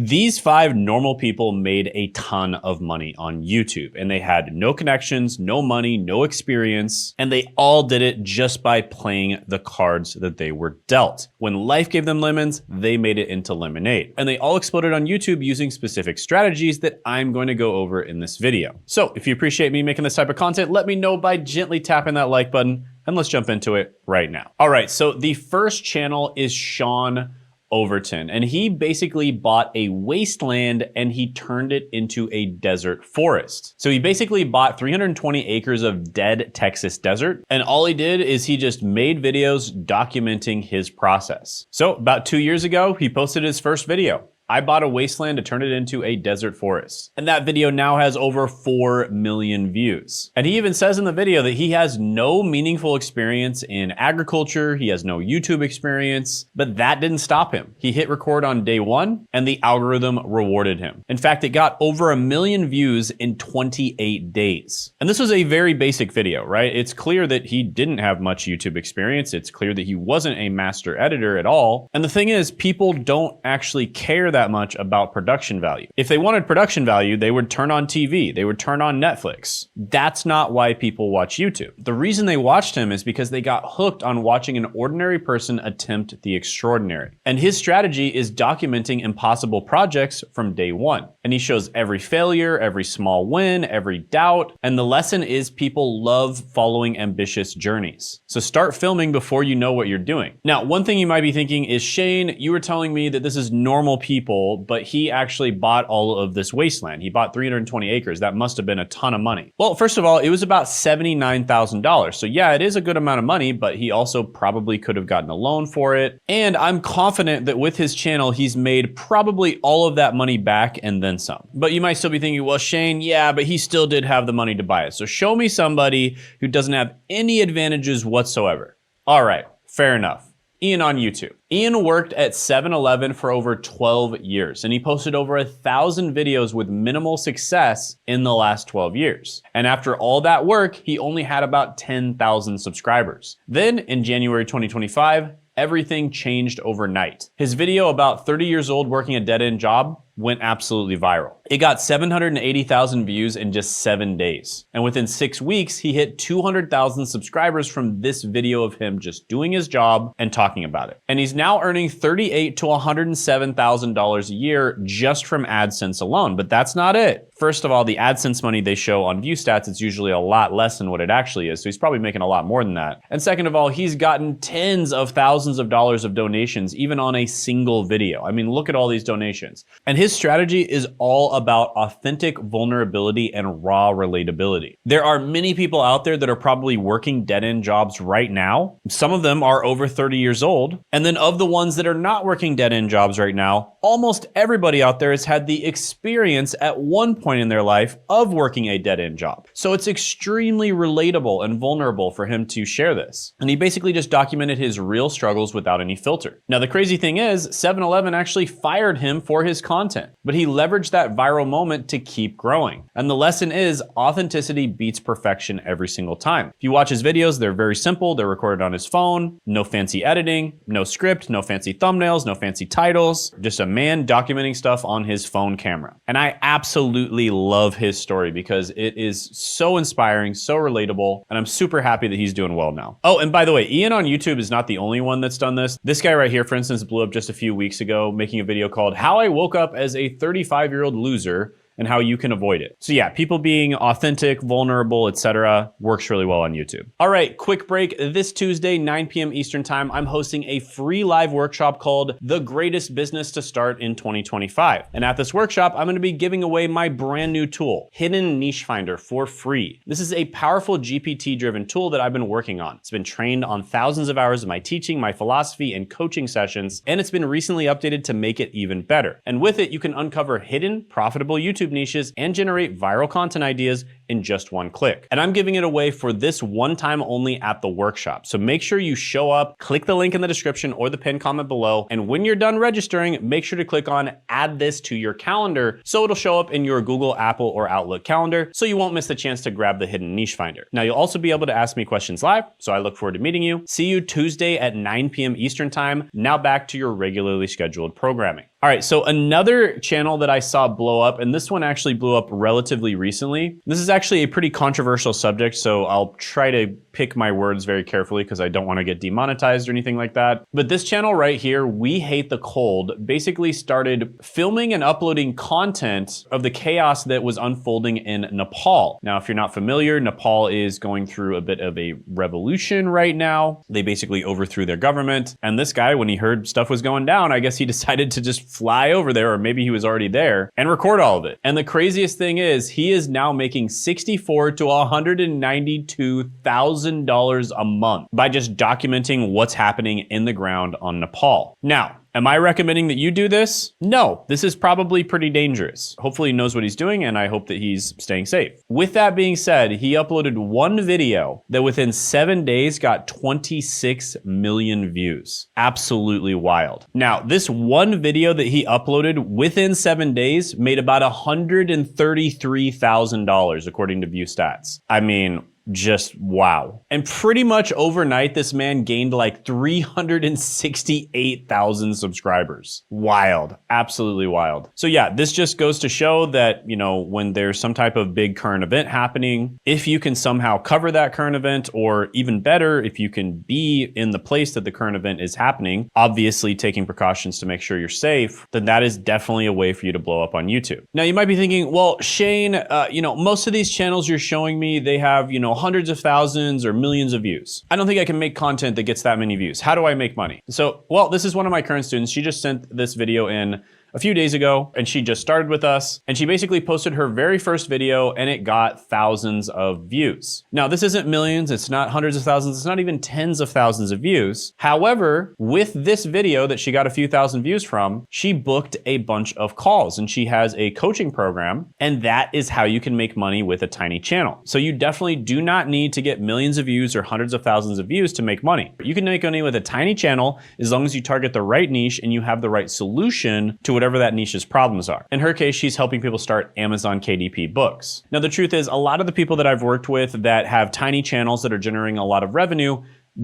These 5 normal people made a ton of money on YouTube, and they had no connections, no money, no experience, and they all did it just by playing the cards that they were dealt. When life gave them lemons, they made it into lemonade. And they all exploded on YouTube using specific strategies that I'm going to go over in this video. So if you appreciate me making this type of content, let me know by gently tapping that like button, and let's jump into it right now. All right, so the first channel is Sean Overton, and he basically bought a wasteland and he turned it into a desert forest. So he basically bought 320 acres of dead Texas desert, and all he did is he just made videos documenting his process. So about 2 years ago, he posted his first video. I bought a wasteland to turn it into a desert forest. And that video now has over 4 million views. And he even says in the video that he has no meaningful experience in agriculture, he has no YouTube experience, but that didn't stop him. He hit record on day 1 and the algorithm rewarded him. In fact, it got over 1 million views in 28 days. And this was a very basic video, right? It's clear that he didn't have much YouTube experience. It's clear that he wasn't a master editor at all. And the thing is, people don't actually care that much about production value. If they wanted production value, they would turn on TV, they would turn on Netflix. That's not why people watch YouTube. The reason they watched him is because they got hooked on watching an ordinary person attempt the extraordinary. And his strategy is documenting impossible projects from day 1. And he shows every failure, every small win, every doubt. And the lesson is people love following ambitious journeys. So start filming before you know what you're doing. Now, one thing you might be thinking is, Shane, you were telling me that this is normal people, but he actually bought all of this wasteland. He bought 320 acres. That must have been a ton of money. Well, first of all, it was about $79,000. So yeah, it is a good amount of money, but he also probably could have gotten a loan for it. And I'm confident that with his channel, he's made probably all of that money back and then some. But you might still be thinking, well, Shane, yeah, but he still did have the money to buy it. So show me somebody who doesn't have any advantages whatsoever. All right, fair enough. Ian on YouTube. Ian worked at 7-Eleven for over 12 years, and he posted over 1,000 videos with minimal success in the last 12 years. And after all that work, he only had about 10,000 subscribers. Then in January 2025, everything changed overnight. His video about 30 years old working a dead-end job went absolutely viral. It got 780,000 views in just 7 days. And within 6 weeks, he hit 200,000 subscribers from this video of him just doing his job and talking about it. And he's now earning $38,000 to $107,000 a year just from AdSense alone. But that's not it. First of all, the AdSense money they show on view stats, it's usually a lot less than what it actually is. So he's probably making a lot more than that. And second of all, he's gotten tens of thousands of dollars of donations, even on a single video. I mean, look at all these donations. And his strategy is all about authentic vulnerability and raw relatability. There are many people out there that are probably working dead-end jobs right now. Some of them are over 30 years old. And then of the ones that are not working dead-end jobs right now, almost everybody out there has had the experience at one point in their life of working a dead-end job. So it's extremely relatable and vulnerable for him to share this. And he basically just documented his real struggles without any filter. Now, the crazy thing is, 7-Eleven actually fired him for his content, but he leveraged that viral moment to keep growing. And the lesson is authenticity beats perfection every single time. If you watch his videos, they're very simple. They're recorded on his phone, no fancy editing, no script, no fancy thumbnails, no fancy titles, just a man documenting stuff on his phone camera. And I absolutely love his story because it is so inspiring, so relatable, and I'm super happy that he's doing well now. Oh, and by the way, Ian on YouTube is not the only one that's done this. This guy right here, for instance, blew up just a few weeks ago making a video called How I Woke Up as a 35-year-old Loser and how you can avoid it. So yeah, people being authentic, vulnerable, etc. works really well on YouTube. All right, quick break. This Tuesday, 9 p.m. Eastern time, I'm hosting a free live workshop called The Greatest Business to Start in 2025. And at this workshop, I'm gonna be giving away my brand new tool, Hidden Niche Finder, for free. This is a powerful GPT-driven tool that I've been working on. It's been trained on thousands of hours of my teaching, my philosophy, and coaching sessions, and it's been recently updated to make it even better. And with it, you can uncover hidden, profitable YouTube niches and generate viral content ideas in just one click. And I'm giving it away for this one time only at the workshop. So make sure you show up, click the link in the description or the pinned comment below. And when you're done registering, make sure to click on add this to your calendar so it'll show up in your Google, Apple, or Outlook calendar so you won't miss the chance to grab the hidden niche finder. Now you'll also be able to ask me questions live, so I look forward to meeting you. See you Tuesday at 9 p.m. Eastern time. Now back to your regularly scheduled programming. All right, so another channel that I saw blow up, and this one actually blew up relatively recently. This is actually a pretty controversial subject, so I'll try to pick my words very carefully because I don't want to get demonetized or anything like that. But this channel right here, We Hate the Cold, basically started filming and uploading content of the chaos that was unfolding in Nepal. Now, if you're not familiar, Nepal is going through a bit of a revolution right now. They basically overthrew their government. And this guy, when he heard stuff was going down, I guess he decided to just fly over there, or maybe he was already there, and record all of it. And the craziest thing is he is now making $64,000 to $192,000 a month by just documenting what's happening in the ground on Nepal. Now, am I recommending that you do this? No, this is probably pretty dangerous. Hopefully he knows what he's doing, and I hope that he's staying safe. With that being said, he uploaded one video that within 7 days got 26 million views. Absolutely wild. Now, this one video that he uploaded within 7 days made about $133,000 according to View Stats. I mean, just wow. And pretty much overnight, this man gained like 368,000 subscribers. Wild, absolutely wild. So yeah, this just goes to show that, you know, when there's some type of big current event happening, if you can somehow cover that current event, or even better, if you can be in the place that the current event is happening, obviously taking precautions to make sure you're safe, then that is definitely a way for you to blow up on YouTube. Now you might be thinking, well, Shane, you know, most of these channels you're showing me, they have, you know, hundreds of thousands or millions of views. I don't think I can make content that gets that many views. How do I make money? So, well, this is one of my current students. She just sent this video in a few days ago, and she just started with us, and she basically posted her very first video and it got thousands of views. Now, this isn't millions, it's not hundreds of thousands, it's not even tens of thousands of views. However, with this video that she got a few thousand views from, she booked a bunch of calls, and she has a coaching program, and that is how you can make money with a tiny channel. So you definitely do not need to get millions of views or hundreds of thousands of views to make money. You can make money with a tiny channel as long as you target the right niche and you have the right solution to whatever that niche's problems are. In her case, she's helping people start Amazon KDP books. Now, the truth is, a lot of the people that I've worked with that have tiny channels that are generating a lot of revenue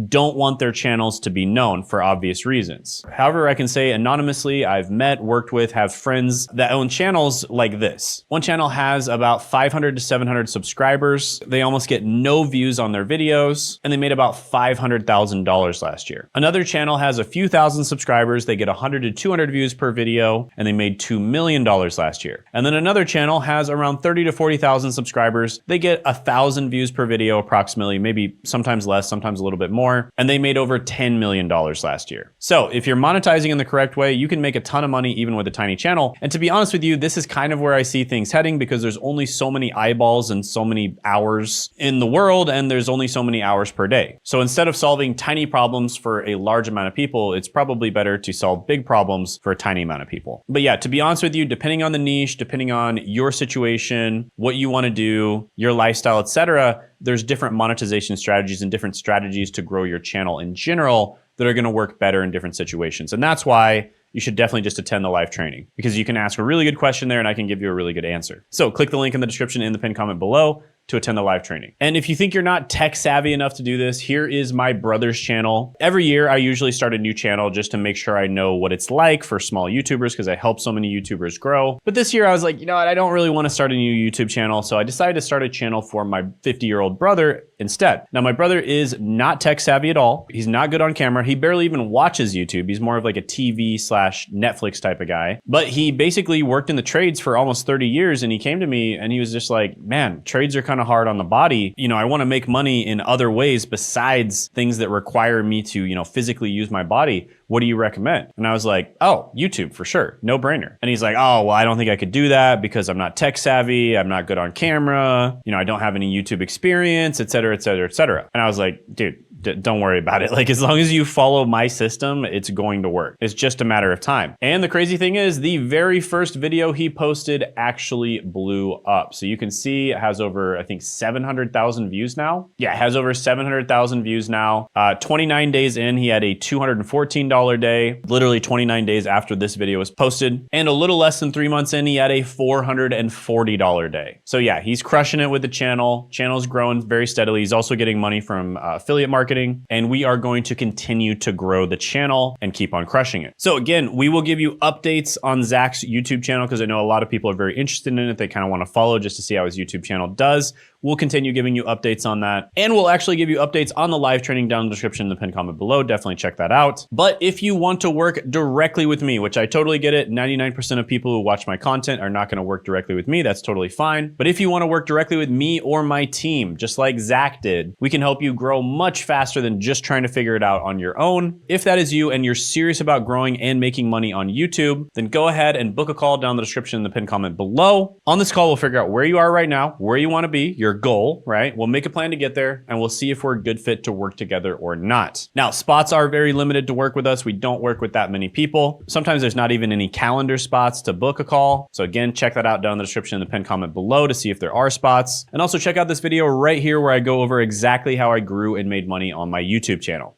don't want their channels to be known for obvious reasons. However, I can say anonymously, I've met, worked with, have friends that own channels like this. One channel has about 500 to 700 subscribers. They almost get no views on their videos, and they made about $500,000 last year. Another channel has a few thousand subscribers. They get 100 to 200 views per video, and they made $2 million last year. And then another channel has around 30 to 40,000 subscribers. They get 1,000 views per video approximately, maybe sometimes less, sometimes a little bit more, and they made over $10 million last year. So if you're monetizing in the correct way, you can make a ton of money even with a tiny channel. And to be honest with you, this is kind of where I see things heading, because there's only so many eyeballs and so many hours in the world, and there's only so many hours per day. So instead of solving tiny problems for a large amount of people, it's probably better to solve big problems for a tiny amount of people. But yeah, to be honest with you, depending on the niche, depending on your situation, what you want to do, your lifestyle, etc., there's different monetization strategies and different strategies to grow your channel in general that are going to work better in different situations. And that's why you should definitely just attend the live training, because you can ask a really good question there and I can give you a really good answer. So click the link in the description in the pinned comment below to attend the live training. And if you think you're not tech savvy enough to do this, here is my brother's channel. Every year I usually start a new channel just to make sure I know what it's like for small YouTubers, because I help so many YouTubers grow. But this year I was like, you know what, I don't really want to start a new YouTube channel. So I decided to start a channel for my 50-year-old brother instead. Now my brother is not tech savvy at all. He's not good on camera. He barely even watches YouTube. He's more of like a TV/Netflix type of guy. But he basically worked in the trades for almost 30 years, and he came to me and he was just like, man, trades are kind of hard on the body. You know, I want to make money in other ways besides things that require me to, you know, physically use my body. What do you recommend? And I was like, oh, YouTube for sure. No brainer. And he's like, oh, well, I don't think I could do that because I'm not tech savvy. I'm not good on camera. You know, I don't have any YouTube experience, et cetera, et cetera, et cetera. And I was like, dude, don't worry about it. Like, as long as you follow my system, it's going to work. It's just a matter of time. And the crazy thing is, the very first video he posted actually blew up. So you can see it has over, I think, 700,000 views now. Yeah, it has over 700,000 views now. 29 days in, he had a $214 day, literally 29 days after this video was posted. And a little less than 3 months in, he had a $440 day. So yeah, he's crushing it with the channel. Channel's growing very steadily. He's also getting money from affiliate marketing, and we are going to continue to grow the channel and keep on crushing it. So again, we will give you updates on Zach's YouTube channel because I know a lot of people are very interested in it. They kind of want to follow just to see how his YouTube channel does. We'll continue giving you updates on that. And we'll actually give you updates on the live training down in the description in the pinned comment below. Definitely check that out. But if you want to work directly with me, which I totally get it, 99% of people who watch my content are not going to work directly with me. That's totally fine. But if you want to work directly with me or my team, just like Zach did, we can help you grow much faster than just trying to figure it out on your own. If that is you and you're serious about growing and making money on YouTube, then go ahead and book a call down in the description in the pinned comment below. On this call, we'll figure out where you are right now, where you want to be, your goal, right? We'll make a plan to get there, and we'll see if we're a good fit to work together or not. Now, spots are very limited to work with us. We don't work with that many people. Sometimes there's not even any calendar spots to book a call. So again, check that out down in the description in the pinned comment below to see if there are spots. And also check out this video right here where I go over exactly how I grew and made money on my YouTube channel.